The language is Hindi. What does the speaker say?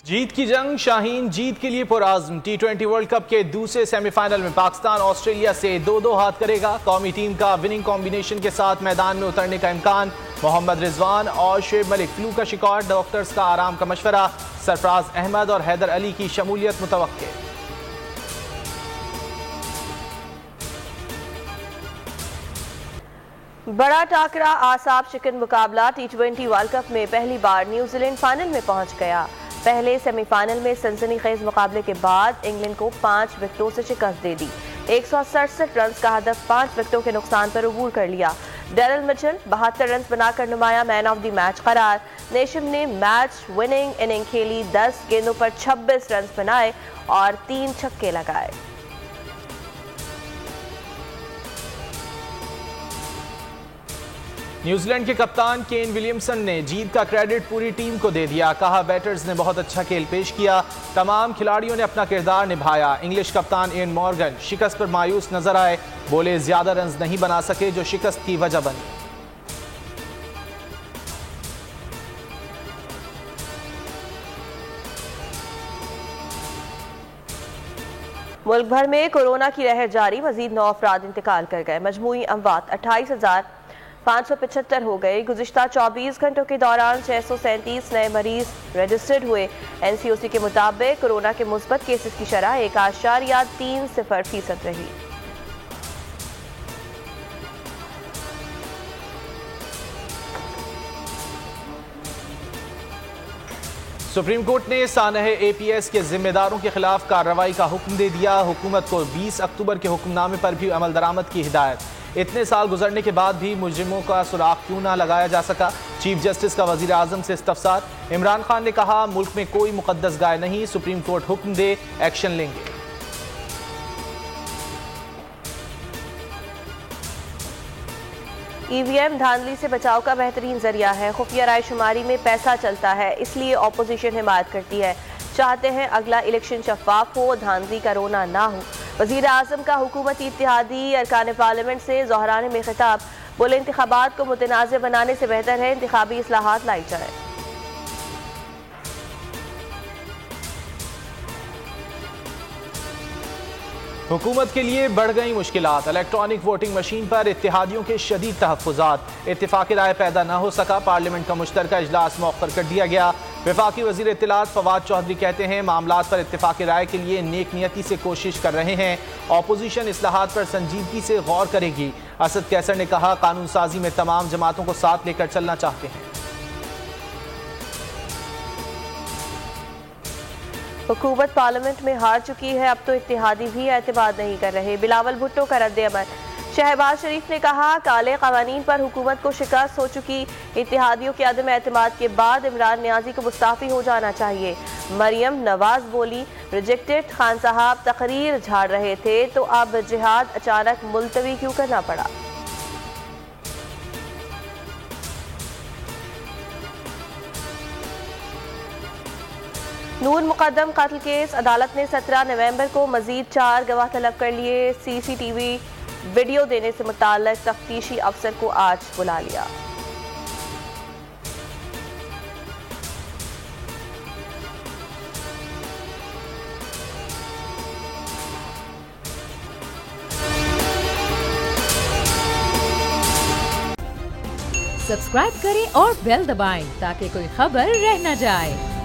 जीत की जंग, शाहीन जीत के लिए पुरआज़्म। T20 वर्ल्ड कप के दूसरे सेमीफाइनल में पाकिस्तान ऑस्ट्रेलिया से 2-2 हाथ करेगा। कौमी टीम का विनिंग कॉम्बिनेशन के साथ मैदान में उतरने का इम्कान। मोहम्मद रिजवान और शुएब मलिक फ्लू का शिकार, डॉक्टर्स का आराम का मशवरा। सरफराज अहमद और हैदर अली की शमूलियत मुतवक्के। बड़ा टाकरा आसाब शिकन मुकाबला T20 वर्ल्ड कप में पहली बार न्यूजीलैंड फाइनल में पहुंच गया। पहले सेमीफाइनल में सनसनीखेज मुकाबले के बाद इंग्लैंड को 5 विकेटों से शिकस्त दे दी। 167 रन का हदफ 5 विकेटों के नुकसान पर अबूर कर लिया। डेरिल मिचेल 72 रन बनाकर नुमाया मैन ऑफ द मैच करार। नेशम ने मैच विनिंग इनिंग खेली, 10 गेंदों पर 26 रन बनाए और 3 छक्के लगाए। न्यूजीलैंड के कप्तान केन विलियमसन ने जीत का क्रेडिट पूरी टीम को दे दिया। कहा, बैटर्स ने बहुत अच्छा खेल पेश किया, तमाम खिलाड़ियों ने अपना किरदार निभाया। इंग्लिश कप्तान इयन मॉर्गन शिकस्त पर मायूस नजर आए, बोले ज्यादा रन नहीं बना सके जो शिकस्त की वजह बनी। मुल्क भर में कोरोना की लहर जारी, मजीद 9 अफराद इंतकाल कर गए। मजमूई अमवात 28,575 हो गए। गुज़िश्ता 24 घंटों के दौरान 637 नए मरीज रजिस्टर्ड हुए। NCOC के मुताबिक कोरोना के मुस्बत केसेस की शरह 1.30% रही। सुप्रीम कोर्ट ने सानह APS के जिम्मेदारों के खिलाफ कार्रवाई का हुक्म दे दिया। हुकूमत को 20 अक्टूबर के हुक्मनामे पर भी अमल दरामद की हिदायत। इतने साल गुजरने के बाद भी मुजरिमों का सुराग क्यों ना लगाया जा सका। चीफ जस्टिस का वजीर आजम से इस्तफसार। इमरान खान ने कहा, मुल्क में कोई मुकद्दस गाय नहीं, सुप्रीम कोर्ट हुक्म दे एक्शन लेंगे। EVM धांधली से बचाव का बेहतरीन जरिया है। खुफिया राय शुमारी में पैसा चलता है, इसलिए ऑपोजिशन हिमायत करती है। चाहते हैं अगला इलेक्शन शफाफ हो, धांधली का रोना ना हो। वजीर आजम का हुकूमती इत्तेहादी अरकान पार्लियामेंट से ज़ोहराने में खिताब, बोले इंतखाबात को मुतनाज़ बनाने से बेहतर है इंतखाबी इस्लाहात लाई जाए। हुकूमत के लिए बढ़ गई मुश्किलात। इलेक्ट्रॉनिक वोटिंग मशीन पर इत्तेहादियों के शदीद तहफ़्फ़ुज़ात। इत्तेफाक़ी राय पैदा न हो सका, पार्लियामेंट का मुश्तरका इजलास मौख़र कर दिया गया। वफाकी वज़ीर इत्तलात फवाद चौधरी कहते हैं, मामलात पर इत्तेफाक़ी राय के लिए नेक नियती से कोशिश कर रहे हैं। ऑपोजिशन इस्लाहात पर संजीदगी से गौर करेगी। असद कैसर ने कहा, कानून साजी में तमाम जमातों को साथ लेकर चलना चाहते हैं। हुकूमत पार्लियामेंट में हार चुकी है, अब तो इत्तेहादी भी एतमाद नहीं कर रहे। बिलावल भुट्टो का रद्द-ए-अमल। शहबाज शरीफ ने कहा, काले क़वानीन पर हुकूमत को शिकस्त हो चुकी। इत्तेहादियों के अदम एतमाद के बाद इमरान नियाजी को मुस्ताफ़ी हो जाना चाहिए। मरियम नवाज बोली, रिजेक्टेड। खान साहब तकरीर झाड़ रहे थे तो अब जिहाद अचानक मुलतवी क्यों करना पड़ा। नूर मुकद्दम कत्ल केस, अदालत ने 17 नवंबर को मजीद 4 गवाह तलब कर लिए। CCTV वीडियो देने से मुताल्लिक तफ्तीशी अफसर को आज बुला लिया। सब्सक्राइब करें और बेल दबाएं ताकि कोई खबर रह न जाए।